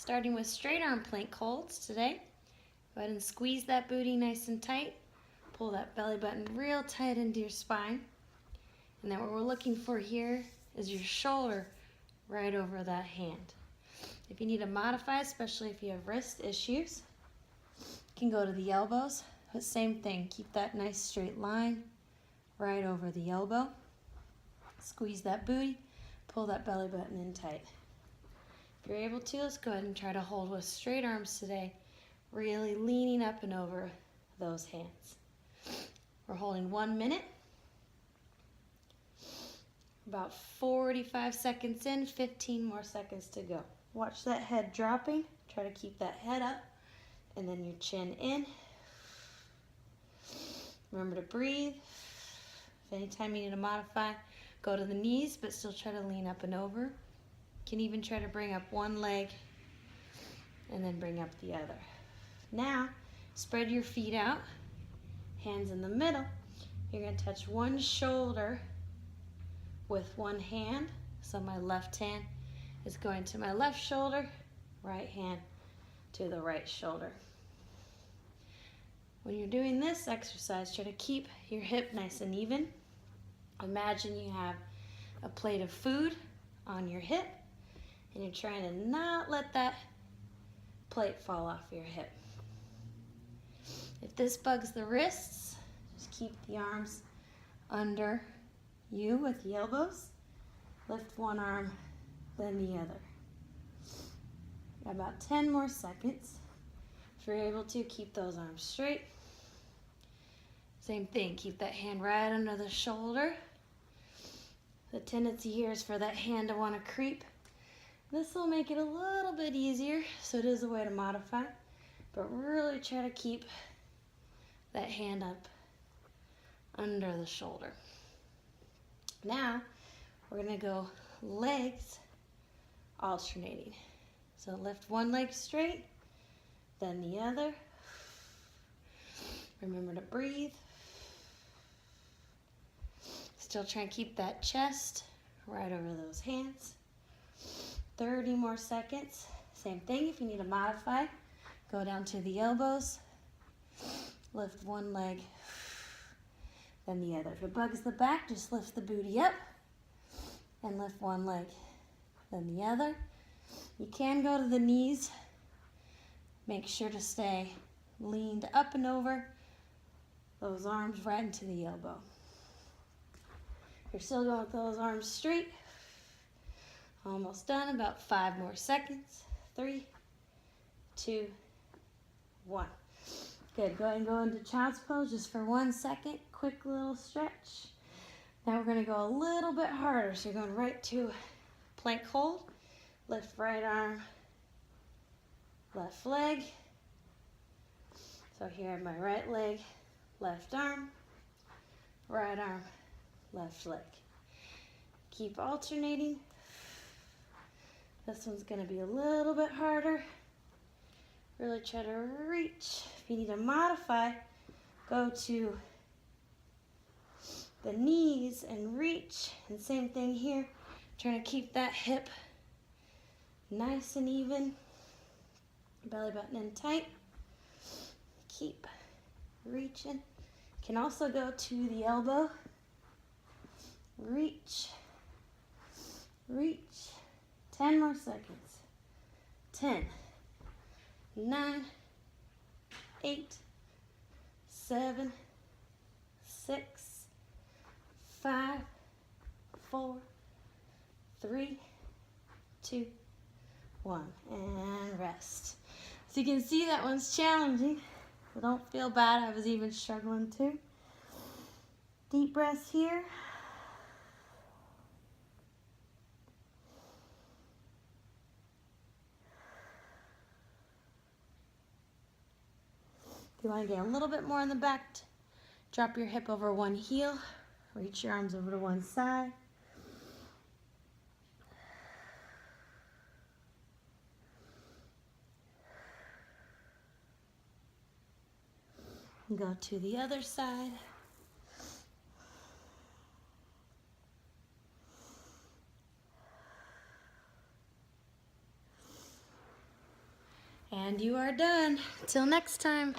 Starting with straight arm plank holds today. Go ahead and squeeze that booty nice and tight. Pull that belly button real tight into your spine. And then what we're looking for here is your shoulder right over that hand. If you need to modify, especially if you have wrist issues, you can go to the elbows, but same thing, keep that nice straight line right over the elbow. Squeeze that booty, pull that belly button in tight. If you're able to, let's go ahead and try to hold with straight arms today, really leaning up and over those hands. We're holding 1 minute. About 45 seconds in, 15 more seconds to go. Watch that head dropping. Try to keep that head up and then your chin in. Remember to breathe. If anytime you need to modify, go to the knees, but still try to lean up and over. You can even try to bring up one leg and then bring up the other. Now, spread your feet out, hands in the middle. You're going to touch one shoulder with one hand. So my left hand is going to my left shoulder, right hand to the right shoulder. When you're doing this exercise, try to keep your hip nice and even. Imagine you have a plate of food on your hip and you're trying to not let that plate fall off your hip. If this bugs the wrists, just keep the arms under you with the elbows. Lift one arm, then the other. Got about 10 more seconds. If you're able to, keep those arms straight. Same thing, keep that hand right under the shoulder. The tendency here is for that hand to want to creep. This will make it a little bit easier, so it is a way to modify, but really try to keep that hand up under the shoulder. Now, we're going to go legs alternating. So lift one leg straight, then the other. Remember to breathe. Still try and keep that chest right over those hands. 30 more seconds. Same thing, if you need to modify, go down to the elbows. Lift one leg, then the other. If it bugs the back, just lift the booty up and lift one leg, then the other. You can go to the knees. Make sure to stay leaned up and over, those arms right into the elbow. You're still going with those arms straight. Almost done, about 5 more seconds. 3, 2, 1. Good, go ahead and go into child's pose just for 1 second. Quick little stretch. Now we're gonna go a little bit harder. So you're going right to plank hold. Lift right arm, left leg. So here my right leg, left arm, right arm, left leg. Keep alternating. This one's gonna be a little bit harder. Really try to reach. If you need to modify, go to the knees and reach. And same thing here. Trying to keep that hip nice and even. Belly button in tight. Keep reaching. Can also go to the elbow. Reach. Reach. 10 more seconds. 10, 9, 8, 7, 6, 5, 4, 3, 2, 1, and rest. So you can see that one's challenging, but don't feel bad. I was even struggling too. Deep breaths here. If you want to get a little bit more in the back, drop your hip over one heel, reach your arms over to one side. And go to the other side. And you are done. Till next time.